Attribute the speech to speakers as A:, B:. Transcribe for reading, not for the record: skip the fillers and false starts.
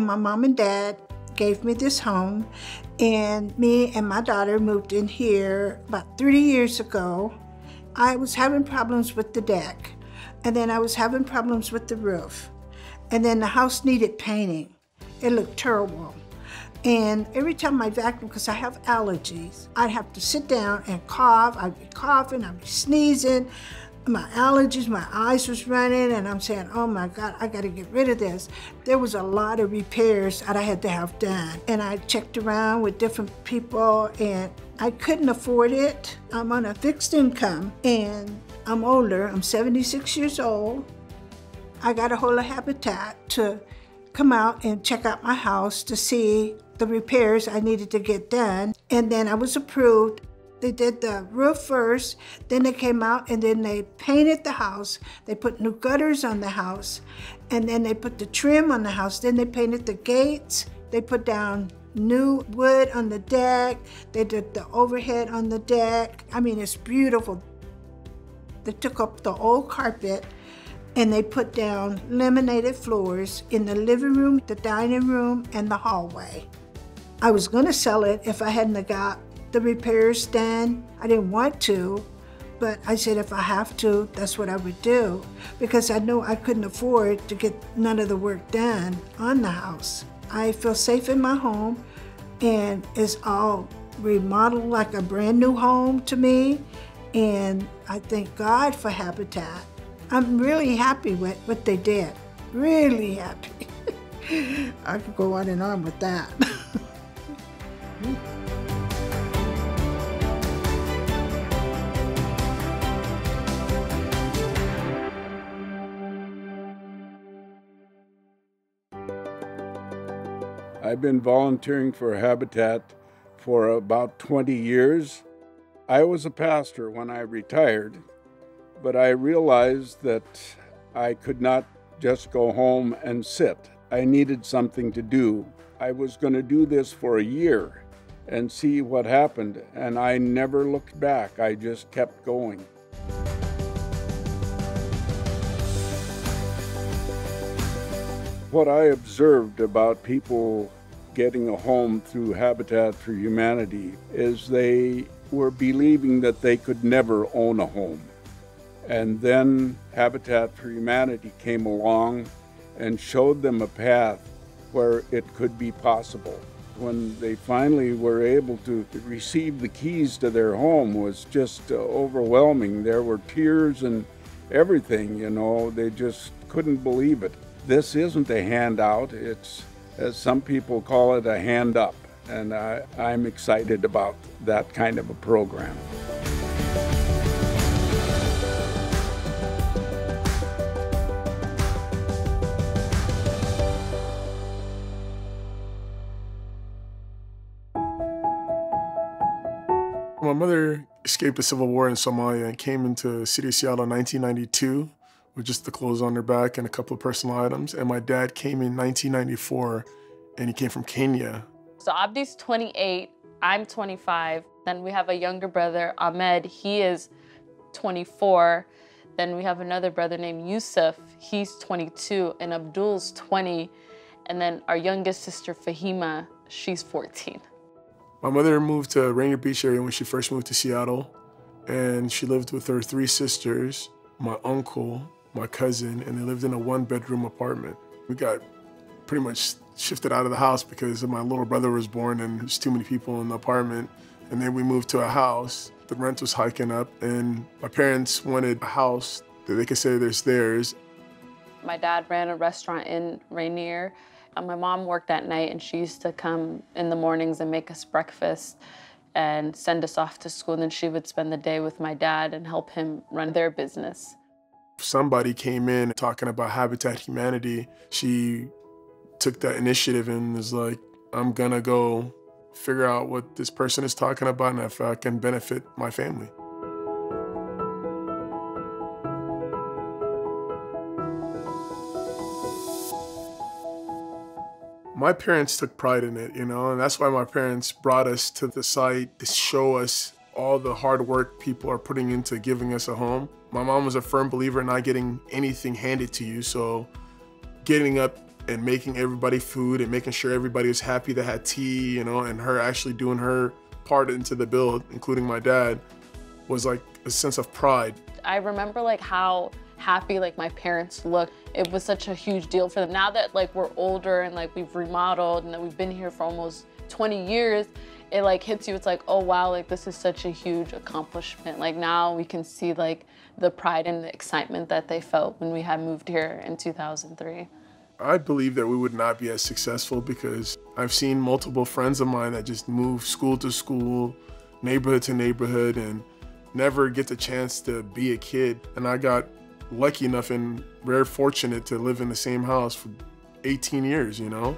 A: My mom and dad gave me this home, and me and my daughter moved in here about 30 years ago. I was having problems with the deck, and then I was having problems with the roof, and then the house needed painting. It looked terrible. And every time I vacuum, because I have allergies, I'd have to sit down and cough. I'd be coughing, I'd be sneezing. My allergies, my eyes was running, and I'm saying, oh my God, I gotta get rid of this. There was a lot of repairs that I had to have done. And I checked around with different people, and I couldn't afford it. I'm on a fixed income, and I'm older, I'm 76 years old. I got a hold of Habitat to come out and check out my house to see the repairs I needed to get done. And then I was approved. They did the roof first, then they came out and then they painted the house. They put new gutters on the house, and then they put the trim on the house. Then they painted the gates. They put down new wood on the deck. They did the overhead on the deck. I mean, it's beautiful. They took up the old carpet and they put down laminated floors in the living room, the dining room, and the hallway. I was gonna sell it if I hadn't got the repairs done. I didn't want to, but I said if I have to, that's what I would do, because I knew I couldn't afford to get none of the work done on the house. I feel safe in my home, and it's all remodeled like a brand new home to me, and I thank God for Habitat. I'm really happy with what they did, really happy. I could go on and on with that.
B: I've been volunteering for Habitat for about 20 years. I was a pastor when I retired, but I realized that I could not just go home and sit. I needed something to do. I was going to do this for a year and see what happened, and I never looked back. I just kept going. What I observed about people getting a home through Habitat for Humanity is they were believing that they could never own a home. And then Habitat for Humanity came along and showed them a path where it could be possible. When they finally were able to receive the keys to their home was just overwhelming. There were tears and everything, you know, they just couldn't believe it. This isn't a handout, it's, as some people call it, a hand up. And I'm excited about that kind of a program.
C: My mother escaped the civil war in Somalia and came into the city of Seattle in 1992 with just the clothes on her back and a couple of personal items. And my dad came in 1994, and he came from Kenya.
D: So Abdi's 28, I'm 25. Then we have a younger brother, Ahmed, he is 24. Then we have another brother named Yusuf, he's 22, and Abdul's 20. And then our youngest sister, Fahima, she's 14.
C: My mother moved to Rainier Beach area when she first moved to Seattle, and she lived with her 3 sisters, my uncle, my cousin, and they lived in a 1-bedroom apartment. We got pretty much shifted out of the house because my little brother was born and there's too many people in the apartment. And then we moved to a house. The rent was hiking up, and my parents wanted a house that they could say is theirs.
D: My dad ran a restaurant in Rainier. My mom worked at night, and she used to come in the mornings and make us breakfast and send us off to school. And then she would spend the day with my dad and help him run their business.
C: Somebody came in talking about Habitat Humanity. She took that initiative and was like, I'm gonna go figure out what this person is talking about and if I can benefit my family. My parents took pride in it, you know, and that's why my parents brought us to the site to show us all the hard work people are putting into giving us a home. My mom was a firm believer in not getting anything handed to you, so getting up and making everybody food and making sure everybody was happy that had tea, you know, and her actually doing her part into the build, including my dad, was like a sense of pride.
D: I remember like how happy like my parents looked. It was such a huge deal for them. Now that like we're older and like we've remodeled and that we've been here for almost 20 years, it like hits you. It's like, oh wow, like this is such a huge accomplishment. Like now we can see like the pride and the excitement that they felt when we had moved here in 2003.
C: I believe that we would not be as successful because I've seen multiple friends of mine that just move school to school, neighborhood to neighborhood, and never get the chance to be a kid. And I got lucky enough and very fortunate to live in the same house for 18 years, you know?